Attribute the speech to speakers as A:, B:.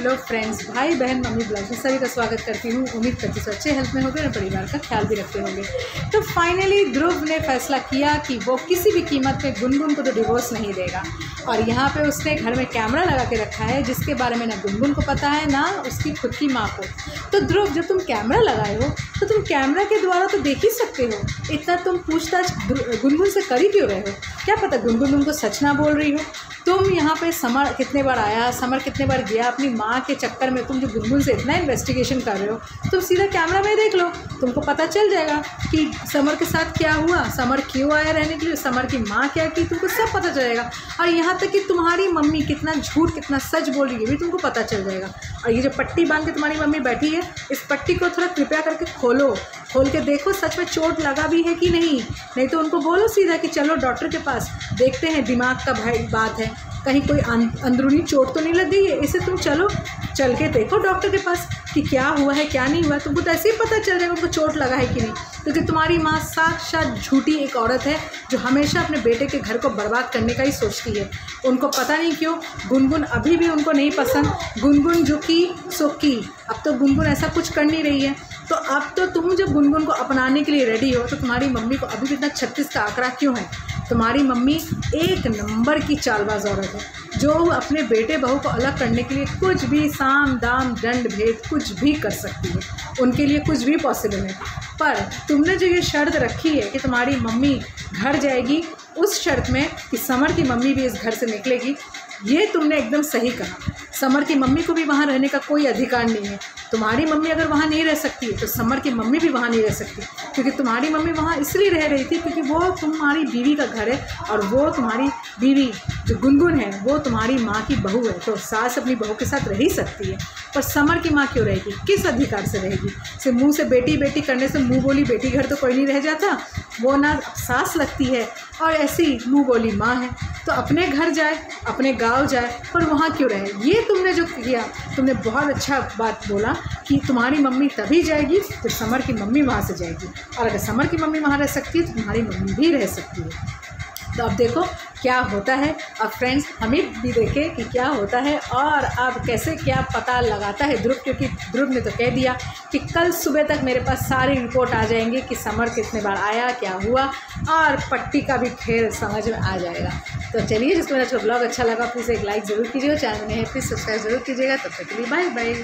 A: Hello friends, भाई बहन mummy blog में सभी का स्वागत करती हूँ। उम्मीद करती हूँ अच्छे हेल्थ में होंगे और परिवार का ख्याल भी रखते होंगे। तो फाइनली ध्रुव ने फैसला किया कि वो किसी भी कीमत पे गुनगुन को तो डिवोर्स नहीं देगा। और यहाँ पे उसने घर में कैमरा लगा के रखा है जिसके बारे में ना गुनगुन को पता है ना उसकी खुद की माँ को। तो ध्रुव, जब तुम कैमरा लगाए हो तो तुम कैमरा के द्वारा तो देख ही सकते हो। इतना तुम पूछताछ गुनगुन से कर ही क्यों रहे हो? क्या पता गुनगुन तुमको सच ना बोल रही हो। तुम यहाँ पे समर कितने बार आया, समर कितने बार गया, अपनी माँ के चक्कर में तुम जो गुनगुन से इतना इन्वेस्टिगेशन कर रहे हो, तुम सीधा कैमरा में देख लो, तुमको पता चल जाएगा कि समर के साथ क्या हुआ, समर क्यों आया रहने के लिए, समर की माँ क्या की, तुमको सब पता चलेगा। और यहाँ तक कि तुम्हारी मम्मी कितना झूठ कितना सच बोल रही है भी तुमको पता चल जाएगा। और ये जो पट्टी बांध के तुम्हारी मम्मी बैठी है, इस पट्टी को थोड़ा कृपया करके खोल के देखो सच में चोट लगा भी है कि नहीं तो उनको बोलो सीधा कि चलो डॉक्टर के पास, देखते हैं दिमाग का भाई बात है, कहीं कोई अंदरूनी चोट तो नहीं लग गई है, इसे तुम चल के देखो डॉक्टर के पास कि क्या हुआ है क्या नहीं हुआ। तुमको तो ऐसे ही पता चल जाएगा उनको चोट लगा है कि नहीं। क्योंकि तुम्हारी माँ साक्षात झूठी एक औरत है जो हमेशा अपने बेटे के घर को बर्बाद करने का ही सोचती है। उनको पता नहीं क्यों गुनगुन अभी भी उनको नहीं पसंद। गुनगुन जो की सो की, अब तो गुनगुन ऐसा कुछ कर नहीं रही है। तो अब तो तुम जब गुनगुन को अपनाने के लिए रेडी हो तो तुम्हारी मम्मी को अभी भी इतना 36 का आंकड़ा क्यों है? तुम्हारी मम्मी एक नंबर की चालबाज औरत है जो अपने बेटे बहू को अलग करने के लिए कुछ भी साम दाम दंड भेद कुछ भी कर सकती है। उनके लिए कुछ भी पॉसिबल है। पर तुमने जो ये शर्त रखी है कि तुम्हारी मम्मी घर जाएगी उस शर्त में कि समर की मम्मी भी इस घर से निकलेगी, ये तुमने एकदम सही कहा। समर की मम्मी को भी वहाँ रहने का कोई अधिकार नहीं है। तुम्हारी मम्मी अगर वहाँ नहीं रह सकती है तो समर की मम्मी भी वहाँ नहीं रह सकती। क्योंकि तुम्हारी मम्मी वहाँ इसलिए रह रही थी क्योंकि वो तुम्हारी बीवी का घर है और वो तुम्हारी बीवी जो गुनगुन है वो तुम्हारी माँ की बहू है। तो सास अपनी बहू के साथ रह ही सकती है। पर समर की माँ क्यों रहेगी? किस अधिकार से रहेगी? सिर्फ मुँह से बेटी बेटी करने से मुँह बोली बेटी घर तो कोई नहीं रह जाता। वो ना सास लगती है और ऐसी मुँह बोली माँ है। तो अपने घर जाए, अपने गांव जाए, पर वहाँ क्यों रहे? ये तुमने जो किया, तुमने बहुत अच्छा बात बोला कि तुम्हारी मम्मी तभी जाएगी तो समर की मम्मी वहाँ से जाएगी। और अगर समर की मम्मी वहाँ रह सकती है तो तुम्हारी मम्मी भी रह सकती है। तो अब देखो क्या होता है। अब फ्रेंड्स हमें भी देखें कि क्या होता है और अब कैसे क्या पता लगाता है ध्रुव। क्योंकि ध्रुव ने तो कह दिया कि कल सुबह तक मेरे पास सारी रिपोर्ट आ जाएंगी कि समर कितने बार आया, क्या हुआ, और पट्टी का भी खेल समझ में आ जाएगा। तो चलिए, जिसको मेरा ब्लॉग अच्छा लगा प्लीज़ एक लाइक ज़रूर कीजिएगा, चैनल में है प्लीज़ सब्सक्राइब ज़रूर कीजिएगा। तब तक के लिए बाय बाय।